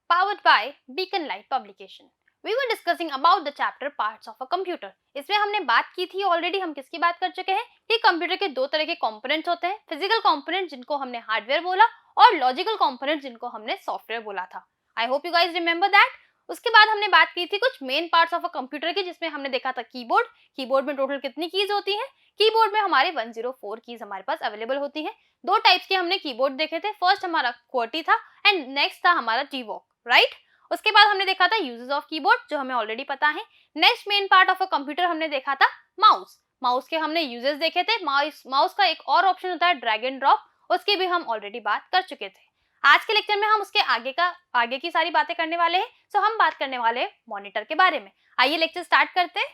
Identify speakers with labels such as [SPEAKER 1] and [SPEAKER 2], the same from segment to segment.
[SPEAKER 1] powered by Beacon Light Publication. We were discussing about the chapter parts of a computer. इसमें हमने बात की थी ऑलरेडी, हम किसकी बात कर चुके हैं कि कंप्यूटर के दो तरह के कंपोनेंट्स होते हैं, फिजिकल कंपोनेंट जिनको हमने हार्डवेयर बोला और लॉजिकल कंपोनेंट जिनको हमने सॉफ्टवेयर बोला था. I hope you guys remember that. उसके बाद हमने बात की थी कुछ main parts of a computer की, जिसमें हमने देखा था कीबोर्ड. कीबोर्ड में टोटल कितनी कीज होती हैं? कीबोर्ड में हमारे 104 कीज हमारे पास अवेलेबल होती हैं. दो टाइप्स के हमने कीबोर्ड देखे थे. फर्स्ट हमारा QWERTY था एंड नेक्स्ट था हमारा TVOC, राइट. उसके बाद हमने देखा था यूजेस ऑफ कीबोर्ड, जो हमें ऑलरेडी पता है. Next main part of a computer हमने देखा था माउस. माउस के हमने यूजेस देखे थे. माउस का एक और ऑप्शन होता है ड्रैग एंड ड्रॉप, उसकी भी हम ऑलरेडी बात कर चुके थे. आज के लेक्चर में हम उसके आगे की सारी बातें करने वाले हैं. सो हम बात करने वाले हैं मॉनिटर के बारे में. आइए लेक्चर स्टार्ट करते हैं.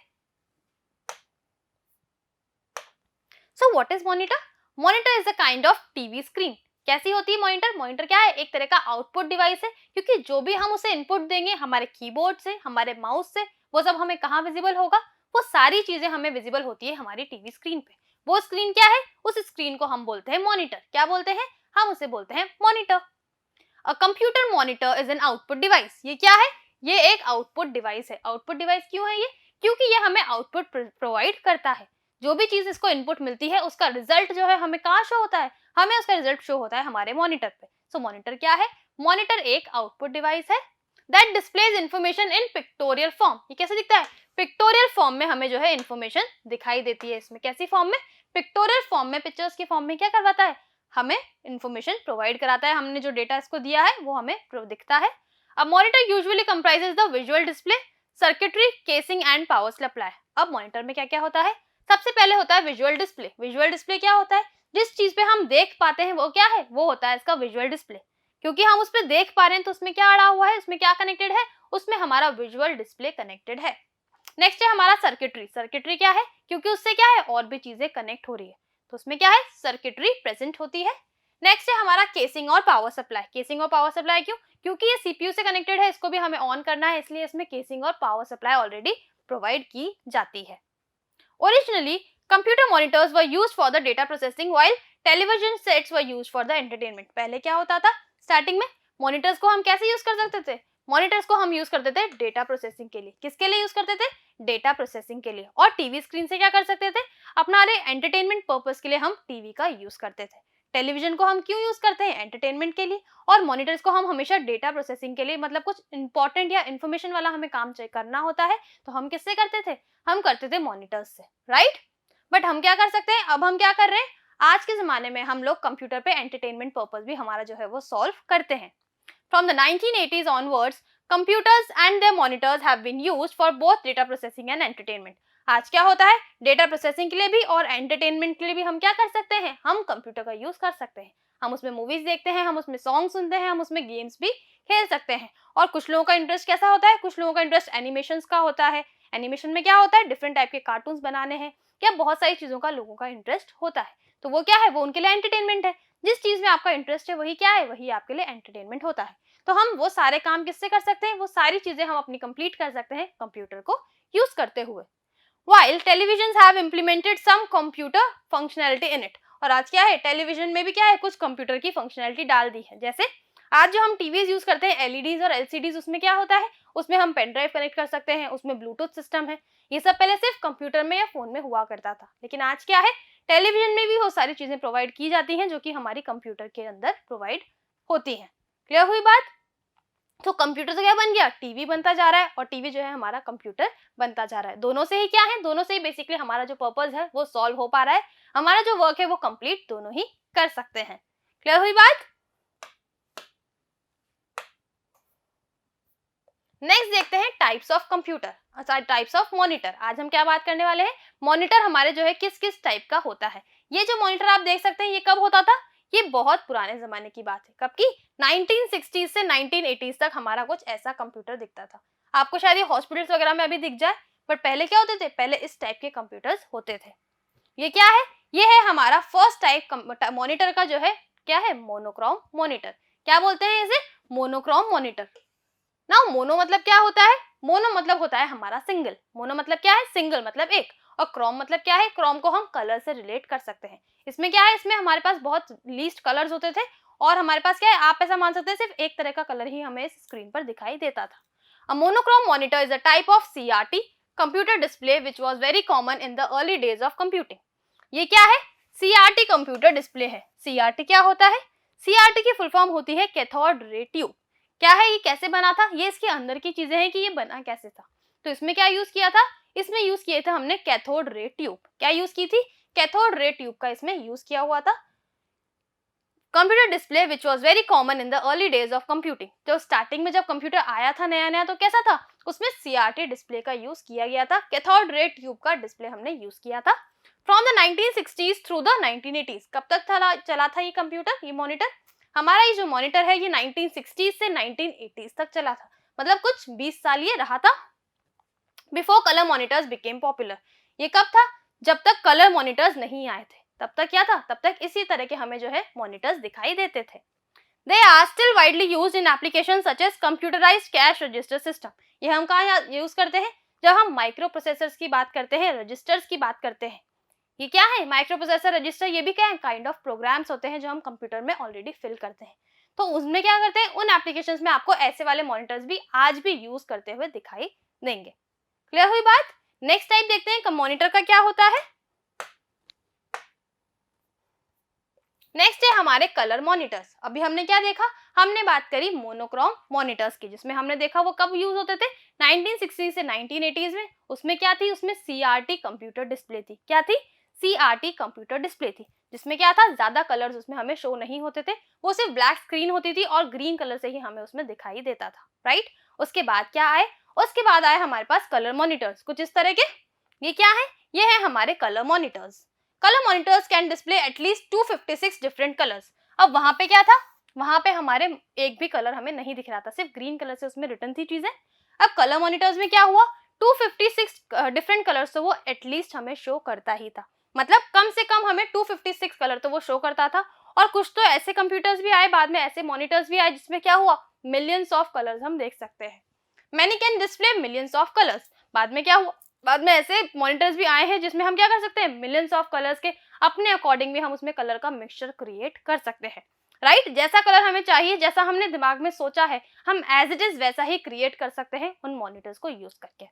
[SPEAKER 1] So what is monitor? Monitor is a kind of TV screen. कैसी होती है मॉनिटर? मॉनिटर क्या है? एक तरह का आउटपुट डिवाइस है, क्योंकि जो भी हम उसे इनपुट देंगे हमारे कीबोर्ड से, हमारे माउस से, वो सब हमें कहाँ विजिबल होगा? वो सारी चीजें हमें विजिबल होती है हमारी टीवी स्क्रीन पे. वो स्क्रीन क्या है? उस स्क्रीन को हम बोलते हैं मॉनिटर. क्या बोलते हैं? हम उसे बोलते हैं monitor. A computer monitor is an output device. ये क्या है? ये एक आउटपुट डिवाइस है. आउटपुट डिवाइस क्यों है ये? क्योंकि ये हमें आउटपुट प्रोवाइड करता है. जो भी चीज इसको इनपुट मिलती है उसका रिजल्ट जो है हमें कहाँ शो होता है? हमें उसका रिजल्ट शो होता है हमारे मॉनिटर पे. सो मॉनिटर क्या है? मॉनिटर एक आउटपुट डिवाइस है that displays information in pictorial form. ये कैसे दिखता है? पिक्टोरियल फॉर्म में हमें जो है इंफॉर्मेशन दिखाई देती है. इसमें कैसी फॉर्म में? पिक्टोरियल फॉर्म में, पिक्चर्स के फॉर्म में. क्या करवाता है? हमें इंफॉर्मेशन प्रोवाइड कराता है. हमने जो डेटा इसको दिया है वो हमें दिखता है. अब monitor usually comprises the visual display, circuitry, casing and power supply. अब मॉनिटर में क्या क्या होता है? सबसे पहले होता है विजुअल डिस्प्ले. विजुअल डिस्प्ले क्या होता है? जिस चीज पे हम देख पाते हैं वो क्या है? वो होता है इसका विजुअल डिस्प्ले. क्योंकि हम उस पर देख पा रहे हैं तो उसमें क्या अड़ा हुआ है? उसमें क्या कनेक्टेड है? उसमें हमारा विजुअल डिस्प्ले कनेक्टेड है. नेक्स्ट है हमारा सर्किटरी. सर्किटरी क्या है? क्योंकि उससे क्या है? और भी चीजें कनेक्ट हो रही है तो उसमें क्या है? सर्किटरी प्रेजेंट होती है. नेक्स्ट है हमारा केसिंग और पावर सप्लाई. केसिंग और पावर सप्लाई क्यों? क्योंकि ये सीपीयू से कनेक्टेड है, इसको भी हमें ऑन करना है, इसलिए इसमें केसिंग और पावर सप्लाई ऑलरेडी प्रोवाइड की जाती है. Originally, computer monitors were used for the data processing while television sets were used for the entertainment. पहले क्या होता था? स्टार्टिंग में मॉनिटर्स को हम कैसे यूज कर सकते थे? मॉनिटर्स को हम यूज करते थे डेटा प्रोसेसिंग के लिए. किसके लिए यूज करते थे? डेटा प्रोसेसिंग के लिए. और टीवी स्क्रीन से क्या कर सकते थे? अपना एंटरटेनमेंट पर्पस के लिए हम टीवी का यूज करते थे. टेलीविजन को हम क्यों यूज करते हैं? एंटरटेनमेंट के लिए. और मॉनिटर्स को हम हमेशा डेटा प्रोसेसिंग के लिए, मतलब कुछ इंपॉर्टेंट या इन्फॉर्मेशन वाला हमें काम करना होता है तो हम किससे करते थे? हम करते थे मॉनिटर्स से, राइट. बट हम क्या कर सकते हैं? अब हम क्या कर रहे हैं? आज के जमाने में हम लोग कंप्यूटर पे एंटरटेनमेंट पर्पस भी हमारा जो है वो सॉल्व करते हैं. From the 1980s onwards computers and their monitors have been used for both data processing and entertainment. आज क्या होता है? डेटा प्रोसेसिंग के लिए भी और एंटरटेनमेंट के लिए भी हम क्या कर सकते हैं? हम कंप्यूटर का यूज कर सकते हैं. हम उसमें मूवीज देखते हैं, हम उसमें सॉन्ग सुनते हैं, हम उसमें गेम्स भी खेल सकते हैं. और कुछ लोगों का इंटरेस्ट कैसा होता है? कुछ लोगों का इंटरेस्ट एनिमेशंस का होता है. एनिमेशन में क्या होता है? डिफरेंट टाइप के कार्टून्स बनाने हैं या बहुत सारी चीजों का लोगों का इंटरेस्ट होता है. तो वो क्या है? वो उनके लिए एंटरटेनमेंट है. जिस चीज में आपका इंटरेस्ट है वही क्या है? वही आपके लिए एंटरटेनमेंट होता है. तो हम वो सारे काम किससे कर सकते हैं? वो सारी चीजें हम अपनी कंप्लीट कर सकते हैं कंप्यूटर को यूज करते हुए. While televisions have implemented some computer functionality in it. और आज क्या है? टेलीविजन में भी क्या है? कुछ कंप्यूटर की फंक्शनैलिटी डाल दी है. जैसे आज जो हम टीवीज यूज करते हैं, एलईडीज और एलसीडीज, उसमें क्या होता है? उसमें हम पेन ड्राइव कनेक्ट कर सकते हैं, उसमें ब्लूटूथ सिस्टम है. ये सब पहले सिर्फ कंप्यूटर में या फोन में हुआ करता था, लेकिन आज क्या है? टेलीविजन में भी वो सारी चीजें प्रोवाइड की जाती हैं जो कि हमारी कंप्यूटर के अंदर प्रोवाइड होती हैं. क्लियर हुई बात? तो कंप्यूटर से क्या बन गया? टीवी बनता जा रहा है और टीवी जो है हमारा कंप्यूटर बनता जा रहा है. दोनों से ही क्या है? दोनों से ही बेसिकली हमारा जो पर्पस है वो सॉल्व हो पा रहा है. हमारा जो वर्क है वो कंप्लीट दोनों ही कर सकते हैं. क्लियर हुई बात? नेक्स्ट देखते हैं types of computer, types of monitor. आज हम क्या बात करने वाले हैं? मॉनिटर हमारे जो है किस किस टाइप का होता है. ये जो मॉनिटर आप देख सकते हैं ये कब होता था? ये बहुत पुराने जमाने की बात है. कब की? 1960 से 1980 तक हमारा कुछ ऐसा कंप्यूटर दिखता था. आपको शायद ये हॉस्पिटल्स वगैरह में अभी दिख जाए, बट पहले क्या होते थे? पहले इस टाइप के कंप्यूटर्स होते थे. ये क्या है? ये है हमारा फर्स्ट टाइप मॉनिटर का जो है क्या है? Monochrome monitor. क्या बोलते हैं इसे? Monochrome monitor. ना मोनो मतलब क्या होता है? मोनो मतलब होता है हमारा सिंगल. मोनो मतलब क्या है? सिंगल मतलब एक. और क्रोम मतलब क्या है? क्रोम को हम कलर से रिलेट कर सकते हैं. इसमें क्या है? इसमें हमारे पास बहुत लीस्ट कलर्स होते थे और हमारे पास क्या है, आप ऐसा मान सकते हैं सिर्फ एक तरह का कलर ही हमें इस स्क्रीन पर दिखाई देता था। A monochrome monitor is a type of CRT computer display which was very common in the early days of computing. ये क्या है, CRT कंप्यूटर डिस्प्ले है। CRT क्या होता है, CRT की फुल फॉर्म होती है कैथोड रे ट्यूब। क्या है, ये कैसे बना था, ये इसके अंदर की चीजें हैं कि ये बना कैसे था। तो इसमें क्या यूज किया था, इसमें यूज किए थे हमने कैथोड रे ट्यूब। क्या यूज की थी, कैथोड रे ट्यूब का इसमें यूज किया हुआ था। Computer display which was very common in the early days of computing. तो स्टार्टिंग में जब कंप्यूटर आया था नया नया तो कैसा था, उसमें CRT डिस्प्ले का यूज किया गया था, कैथोड रे ट्यूब का डिस्प्ले हमने यूज किया था। From the 1960s through the 1980s, कब तक चला था ये कंप्यूटर, ये मॉनिटर, हमारा ये जो मॉनिटर है ये 1960s से 1980s तक चला था, मतलब कुछ 20 साल ये रहा था। Before colour monitors became popular, ये कब था, जब तक कलर मॉनिटर्स नहीं आए थे, तब तक क्या था, तब तक इसी तरह के हमें जो है मॉनिटर्स दिखाई देते थे। They are still widely used in application such as computerised cash register system. ये हम कहाँ यूज करते हैं, जब हम माइक्रो प्रोसेसर्स की बात करते हैं, रजिस्टर्स की बात करते हैं। ये क्या है, माइक्रो प्रोसेसर रजिस्टर, ये भी क्या है, काइंड ऑफ प्रोग्राम्स होते हैं जो हम कंप्यूटर में ऑलरेडी फिल करते हैं। तो उसमें क्या करते हैं, उन एप्लीकेशंस में आपको ऐसे वाले मॉनिटर्स भी आज भी यूज करते हुए दिखाई देंगे। क्लियर हुई बात। नेक्स्ट टाइप देखते हैं मॉनिटर का क्या होता है। नेक्स्ट है हमारे कलर मॉनिटर्स। अभी हमने क्या देखा, हमने बात करी मोनोक्रोम मॉनिटर्स की, जिसमें हमने देखा वो कब यूज होते थे, 1960 से 1980s में। उसमें क्या थी, उसमें CRT कंप्यूटर डिस्प्ले थी। क्या थी, CRT कंप्यूटर डिस्प्ले थी, जिसमें क्या था, ज्यादा कलर्स उसमें हमें शो नहीं होते थे, वो सिर्फ ब्लैक स्क्रीन होती थी और ग्रीन कलर से ही हमें उसमें दिखाई देता था, राइट। उसके बाद क्या आए, उसके बाद आए हमारे पास कलर मॉनिटर्स, कुछ इस तरह के। ये क्या है, ये है हमारे colour monitors. Colour monitors can display at least 256 different colours. अब वहां पे क्या था, वहां पे हमारे एक भी कलर हमें नहीं दिख रहा था, सिर्फ ग्रीन कलर से उसमें रिटर्न थी चीजें। अब कलर मॉनिटर्स में क्या हुआ, 256 डिफरेंट कलर्स तो वो एटलीस्ट हमें शो करता ही था, मतलब कम से कम हमें 256 कलर तो वो शो करता था। और कुछ तो ऐसे कंप्यूटर्स भी आए बाद में, ऐसे मॉनिटर्स भी आए जिसमें क्या हुआ, मिलियंस ऑफ कलर्स हम देख सकते हैं। Many can display millions of colours. बाद में क्या हुआ, बाद में ऐसे मॉनिटर्स भी आए हैं जिसमें हम क्या कर सकते हैं, मिलियंस ऑफ कलर्स के अपने अकॉर्डिंग भी हम उसमें कलर का मिक्सचर क्रिएट कर सकते हैं, राइट। जैसा कलर हमें चाहिए, जैसा हमने दिमाग में सोचा है, हम एज इट इज वैसा ही क्रिएट कर सकते हैं उन मॉनिटर्स को यूज करके।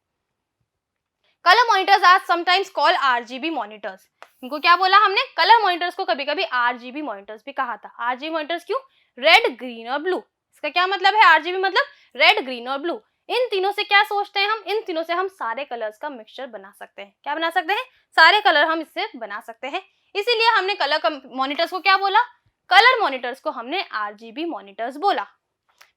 [SPEAKER 1] Colour monitors are sometimes called RGB monitors. इनको क्या बोला हमने, कलर मॉनिटर्स को कभी कभी RGB मॉनिटर्स भी कहा था। RGB मॉनिटर्स क्यों, रेड ग्रीन और ब्लू। इसका क्या मतलब है, RGB मतलब रेड ग्रीन और ब्लू। इन तीनों से क्या सोचते हैं हम, इन तीनों से हम सारे कलर्स का मिक्सचर बना सकते हैं। क्या बना सकते हैं, सारे कलर हम इससे बना सकते हैं। इसीलिए हमने कलर मॉनिटर्स को क्या बोला, कलर मॉनिटर्स को हमने RGB मॉनिटर्स बोला।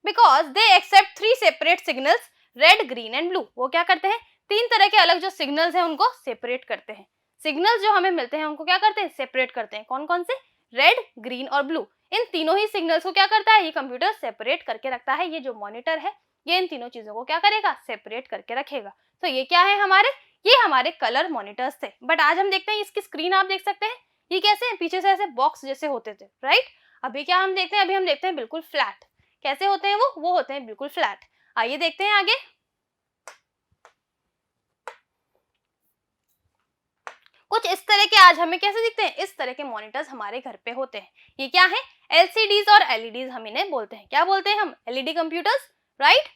[SPEAKER 1] Because they accept 3 separate signals, red green and blue. वो क्या करते हैं, 3 तरह के अलग जो सिग्नल्स हैं उनको सेपरेट करते हैं। सिग्नल्स जो हमें मिलते हैं उनको क्या करते हैं, सेपरेट करते हैं। कौन कौन से, रेड ग्रीन और ब्लू। इन तीनों ही सिग्नल्स को क्या करता है, ये कंप्यूटर सेपरेट करके रखता है। ये जो मॉनिटर है ये इन तीनों चीजों को क्या करेगा, सेपरेट करके रखेगा। तो ये क्या है हमारे, ये हमारे कलर मॉनिटर्स थे। बट आज हम देखते हैं इसकी स्क्रीन आप देख सकते हैं, ये कैसे है, पीछे से ऐसे बॉक्स जैसे होते थे, राइट। अभी क्या हम देखते हैं, अभी हम देखते हैं बिल्कुल फ्लैट। कैसे होते हैं वो होते हैं बिल्कुल फ्लैट। आइए देखते हैं आगे। कुछ इस तरह के आज हमें कैसे दिखते हैं, इस तरह के मॉनिटर्स हमारे घर पे होते हैं। ये क्या है, LCDs और LEDs हम इन्हें बोलते हैं। क्या बोलते हैं हम, LED computers, right.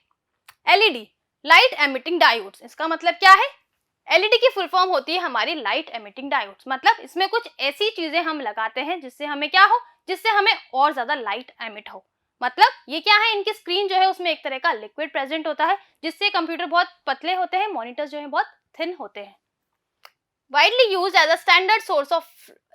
[SPEAKER 1] LED light emitting diodes, इसका मतलब क्या है, LED की फुल फॉर्म होती है हमारी लाइट एमिटिंग डायोड्स। मतलब इसमें कुछ ऐसी चीजें हम लगाते हैं जिससे हमें क्या हो, जिससे हमें और ज्यादा लाइट एमिट हो। मतलब ये क्या है, इनकी स्क्रीन जो है उसमें एक तरह का लिक्विड प्रेजेंट होता है जिससे कंप्यूटर बहुत पतले होते हैं, मॉनिटर्स जो है बहुत थिन होते हैं। widely used as a standard source of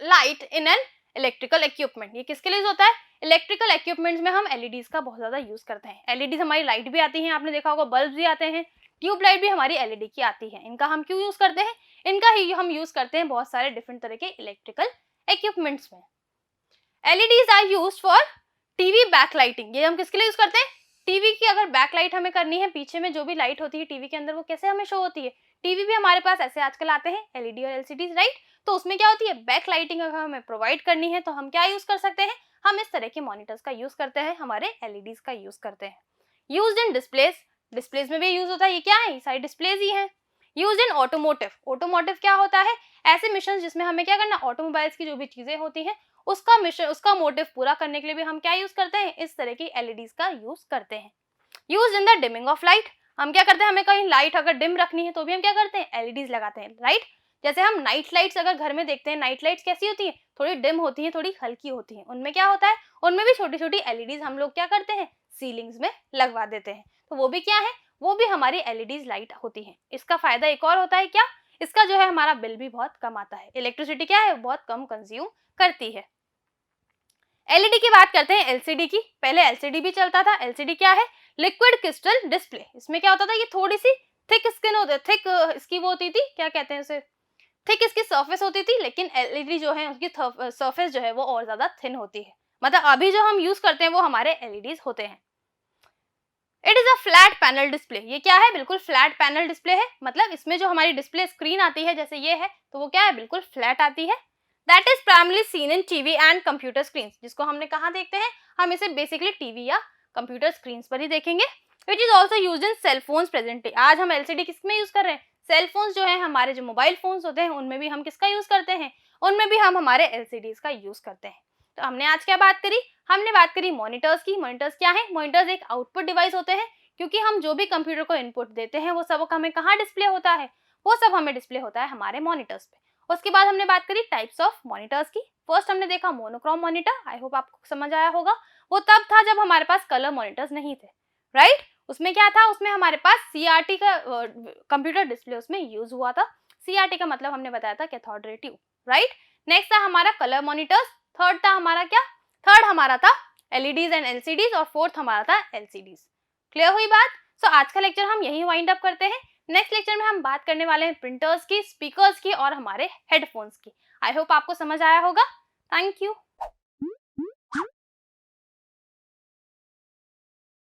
[SPEAKER 1] light in an electrical equipment। ये किसके लिए होता है, इलेक्ट्रिकल इक्विपमेंट्स में हम LEDs का बहुत ज्यादा यूज करते हैं। LEDs हमारी लाइट भी आती हैं, आपने देखा होगा, बल्ब भी आते हैं, ट्यूबलाइट भी हमारी LED की आती है। इनका हम क्यों यूज करते हैं, इनका ही हम यूज करते हैं बहुत सारे डिफरेंट तरह के इलेक्ट्रिकल इक्विपमेंट्स में। LEDs are used for TV backlighting. ये हम किसके लिए यूज करते हैं, टीवी की अगर बैकलाइट हमें करनी है, पीछे में जो भी लाइट होती है टीवी के अंदर वो कैसे हमें शो होती है, टीवी भी हमारे पास ऐसे आजकल आते हैं LED और LCDs, राइट। तो उसमें क्या होती है, बैक लाइटिंग अगर हमें प्रोवाइड करनी है तो हम क्या यूज कर सकते हैं, हम इस तरह के मॉनिटर्स का यूज करते हैं, हमारे LEDs का यूज करते हैं। यूज्ड इन डिस्प्लेस, डिस्प्लेस में भी यूज होता है। ये क्या है, सारे डिस्प्लेस ही है। यूज्ड इन ऑटोमोटिव, ऑटोमोटिव क्या होता है, ऐसे मिशन जिसमें हमें क्या करना, ऑटोमोबाइल्स की जो भी चीजें होती हैं उसका मिशन, उसका मोटिव पूरा करने के लिए भी हम क्या यूज करते हैं, इस तरह की एलईडीज का यूज करते हैं। Use in the dimming of light, हम क्या करते हैं, हमें कहीं लाइट अगर डिम रखनी है तो भी हम क्या करते हैं, एलईडीज लगाते हैं, राइट। जैसे हम नाइट लाइट्स अगर घर में देखते हैं, नाइट लाइट्स कैसी होती है, थोड़ी डिम होती है, थोड़ी हल्की होती है, उनमें क्या होता है, उनमें भी छोटी छोटी एलईडीज हम लोग क्या करते हैं, सीलिंग्स में लगवा देते हैं। तो वो भी क्या है, वो भी हमारी एलईडीज लाइट होती है। इसका फायदा एक और होता है क्या, इसका जो है हमारा बिल भी बहुत कम आता है, इलेक्ट्रिसिटी क्या है बहुत कम कंज्यूम करती है। एलईडी की बात करते हैं एलसीडी की। पहले एलसीडी भी चलता था। एलसीडी क्या है, लिक्विड क्रिस्टल डिस्प्ले। इसमें क्या होता था, ये थोड़ी सी थिक स्किन होती, थिक इसकी वो होती थी, क्या कहते हैं उसे, थिक इसकी सरफेस होती थी, लेकिन एलईडी जो है उसकी सरफेस जो है वो और ज्यादा थिन होती है। मतलब अभी जो हम यूज करते हैं वो हमारे एलईडीज होते हैं। It is a flat panel display. ये क्या है, बिल्कुल फ्लैट पैनल डिस्प्ले है, मतलब इसमें जो हमारी डिस्प्ले स्क्रीन आती है जैसे ये है, तो वो क्या है, बिल्कुल फ्लैट आती है। That is primarily seen in TV and computer screen, जिसको हमने कहाँ देखते हैं, हम इसे बेसिकली टीवी या कंप्यूटर स्क्रीन पर ही देखेंगे। Which is also use in cell phones presently. आज हम एलसीडी किसमें यूज कर रहे हैं, सेल फोन्स जो है हमारे, जो मोबाइल फोन्स होते हैं उनमें भी हम किसका यूज करते हैं, उनमें भी हम हमारे एलसीडीज का यूज करते हैं। तो हमने आज क्या बात करी, हमने बात करी मॉनिटर्स की। मॉनिटर्स क्या है, मॉनिटर्स एक आउटपुट डिवाइस होते हैं, क्योंकि हम जो भी कंप्यूटर को इनपुट देते हैं वो सब हमें कहाँ डिस्प्ले होता है, वो सब हमें डिस्प्ले होता है हमारे मॉनिटर्स पे। उसके बाद हमने बात करी टाइप्स ऑफ मॉनिटर्स की। फर्स्ट हमने देखा मोनोक्रोम मॉनिटर, आई होप आपको समझ आया होगा। वो तब था जब हमारे पास कलर मॉनिटर्स नहीं थे, राइट। उसमें क्या था, उसमें हमारे पास सीआरटी का कंप्यूटर डिस्प्ले उसमें यूज हुआ था। सीआरटी का मतलब हमने बताया था cathode ray tube, right. Next था हमारा कलर मॉनिटर्स। थर्ड था हमारा क्या, थर्ड हमारा था एलईडीज एंड एलसीडीज, और फोर्थ हमारा था एलसीडीज। क्लियर हुई बात। सो आज का लेक्चर हम यही वाइंड अप करते हैं। नेक्स्ट लेक्चर में हम बात करने वाले हैं प्रिंटर्स की, स्पीकर्स की और हमारे हेडफोन्स की। आई होप आपको समझ आया होगा। Thank you.